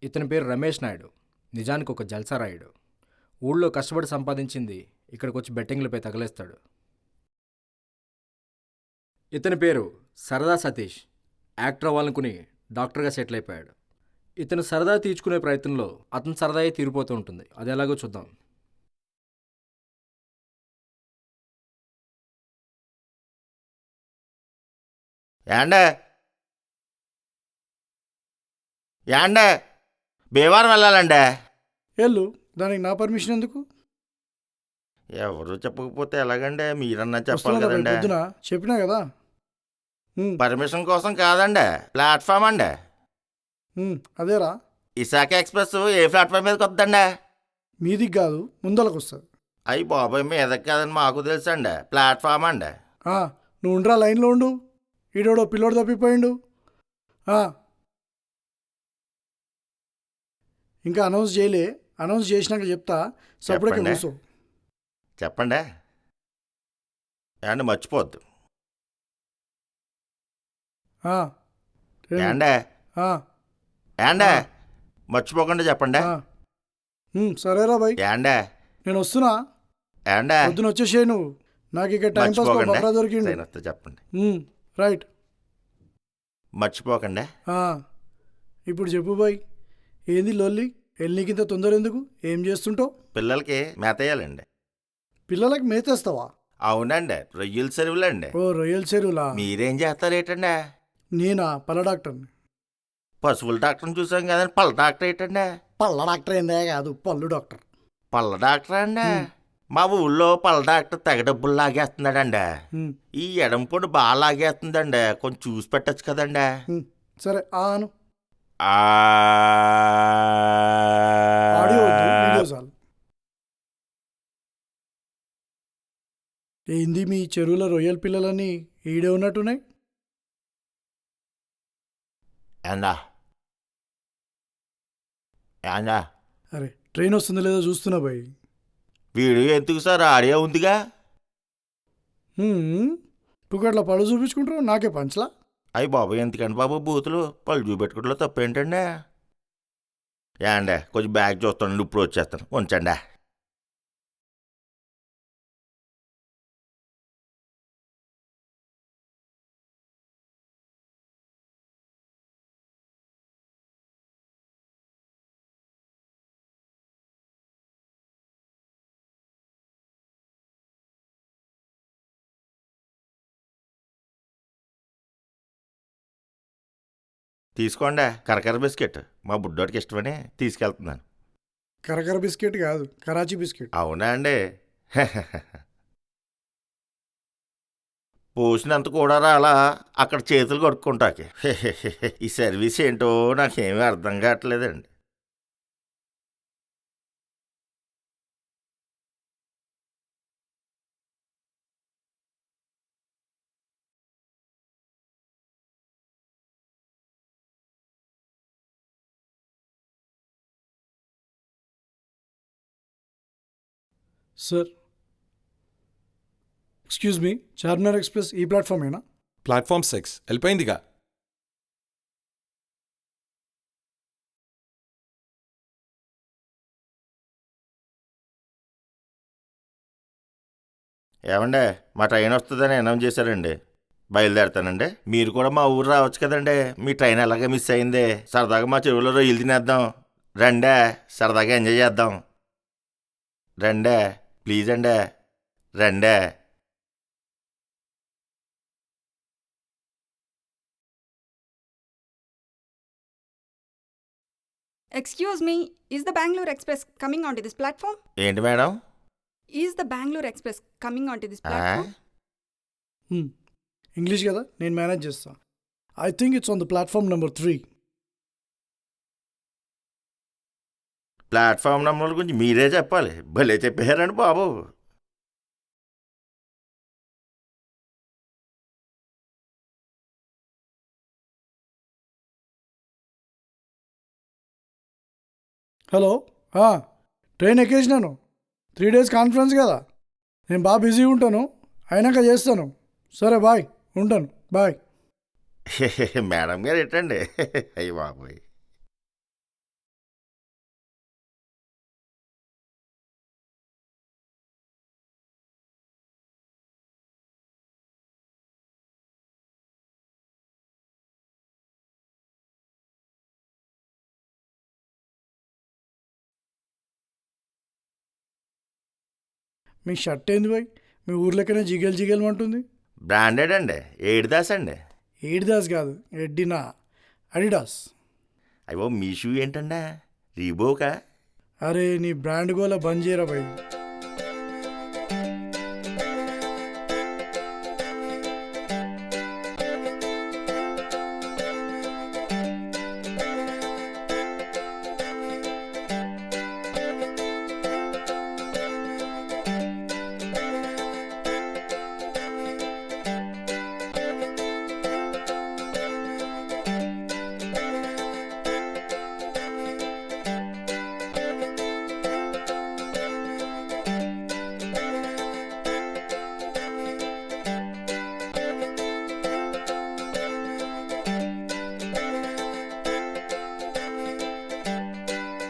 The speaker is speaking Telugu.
ఇతని పేరు రమేష్ నాయుడు. నిజానికి ఒక జల్సారాయుడు. ఊళ్ళో కష్టపడి సంపాదించింది ఇక్కడికొచ్చి బెట్టింగ్లపై తగలేస్తాడు. ఇతని పేరు సరదా సతీష్. యాక్టర్ అవ్వాలనుకుని డాక్టర్గా సెటిల్ అయిపోయాడు. ఇతను సరదా తీర్చుకునే ప్రయత్నంలో అతని సరదాయే తీరిపోతూ ఉంటుంది. అది ఎలాగో చూద్దాం. యాండే యాండే భీమవరం వెళ్ళాలండే. వెళ్ళు, దానికి నా పర్మిషన్ ఎందుకు? ఎవరు చెప్పకపోతే ఎలాగండే, మీరన్నా చెప్పాలి వస్తున్నా రేపు కదండే. పొద్దున చెప్పినా కదా. పర్మిషన్ కోసం కాదండే, ప్లాట్ఫామ్ అండే. అదేరా, విశాఖ ఎక్స్ప్రెస్ ఏ ప్లాట్ఫామ్ మీదకి వద్దండే? మీదికి కాదు, ముందలకు వస్తుంది. అయ్యి బాబాయ్, మీదకి కాదని మాకు తెలుసండే, ప్లాట్ఫామ్ అండే. నువ్వు ఉండరా, లైన్లో ఉండు. ఈడోడో పిల్లోడు తప్పిపోయిండు. ఇంకా అనౌన్స్ చేయలే, అనౌన్స్ చేసినాక చెప్తా. సపరేట్గా చెప్పండి. కూర్చో. చెప్పండే. యాండే మర్చిపోద్దు. ఆ, యాండే ఆ, యాండే మర్చిపోకుండా చెప్పండి. సరేరా బాయ్, యాండే నేను వస్తున్నా. యాండే పొద్దున వచ్చేసే నువ్వు. నాకు ఇక టైం పాస్ మర్చిపోకండి. బఫరా దొరికిండు. సరే, వస్తే చెప్పండి. రైట్. మర్చిపోకండి. ఇప్పుడు చెప్పు బాయ్, ఏంది లొల్లి? నీకింత తొందర ఎందుకు? ఏం చేస్తుంటావు? పిల్లలకి మేత వేయాలండి. పిల్లలకి మేతేస్తావా? అవునండి, రొయ్యల చెరువులండి. ఓ, రొయ్యల చెరువులా? మీరేం చేస్తారేటండి? నేనా పళ్ళ డాక్టర్ని. పశువుల డాక్టర్ని చూసాం కదండి, పళ్ళ డాక్టర్ ఏంటండి? పళ్ళ డాక్టర్ ఏందే కాదు, పళ్ళు డాక్టర్. పళ్ళ డాక్టర్ అండి. మా ఊళ్ళో పళ్ళ డాక్టర్ తెగ డబ్బులు లాగేస్తున్నాడండి. ఈ ఎడంపొడి బాగా లాగేస్తుందండి, కొంచెం చూసి పెట్టచ్చు కదండి. సరే ఆను. ఆ ఆడియో వద్దు, వీడియో చాలు. ఏంది మీ చెరువుల రొయ్యల పిల్లలని ఈడే ఉన్నట్టున్నాయి? ఏందా ఏందా అరే, ట్రైన్ వస్తుందో లేదో చూస్తున్నా బాయ్. వీడియో ఎందుకు సార్, ఆడియో ఉందిగా. పుకట్ల పళ్ళు చూపించుకుంటారు, నాకే పంచలా. అయ్యి బాబు, ఎందుకండి బాబు బూతులు? పళ్ళు చూపెట్టుకోవట్లో తప్పేంటండి? ఏండే, కొంచెం బ్యాగ్ చూస్తాను, ఇప్పుడు వచ్చేస్తాను, ఉంచండి. తీసుకోండి, కరకర బిస్కెట్ మా బుడ్డోడికి ఇష్టమని తీసుకెళ్తున్నాను. కరకర బిస్కెట్ కాదు, కరాచీ బిస్కెట్. అవునా అండి? పోసినంత కూడా రాలా, అక్కడ చేతులు కడుక్కుంటాకి. ఈ సర్వీస్ ఏంటో నాకేమీ అర్థం కావట్లేదండి. Sir, excuse me, Charminar express ఈ ప్లాట్ఫామేనా? ప్లాట్ఫామ్ 6 వెళ్ళిపోయిందిగా. ఏమండే, మా ట్రైన్ వస్తుందని అనౌన్స్ చేశారండి, బయలుదేరుతానండి. మీరు కూడా మా ఊరు రావచ్చు కదండి, మీ ట్రైన్ ఎలాగే మిస్ అయింది. సరదాగా మా చెరువులో రొయ్యలు తినేద్దాం రండే, సరదాగా ఎంజాయ్ చేద్దాం రండే, ప్లీజ్ అండే, రండే. Excuse me, is the Bangalore Express coming onto this platform? ఏంటి మేడం? Is the Bangalore Express coming onto this platform? English కదా, నేను మేనేజ్ చేస్తా. I think it's on the platform number 3. Platform number గురించి మీరే చెప్పాలి, భలే చెప్పారండి బాబు. హలో, ట్రైన్ ఎక్కేసినాను. 3 days కాన్ఫరెన్స్ కదా, నేను బాగా బిజీ ఉంటాను, అయినాక చేస్తాను. సరే బాయ్, ఉంటాను, బాయ్. మేడం గారు ఏంటండి? అయ్యి బాబోయ్. మీ షర్ట్ ఏంది బాయ్, మీ ఊర్లకైనా జిగేల్ జిగేల్ అంటుంది. బ్రాండెడ్ అండి, ఏడిదాస్ అండి. ఎయిడిదాస్ కాదు, ఎడ్డినా, అడిడాస్. అయ్యో మీ షూ ఏంటండి, రీబోకా? అరే నీ బ్రాండ్ గోలా బంద్ చేయరా బాయ్.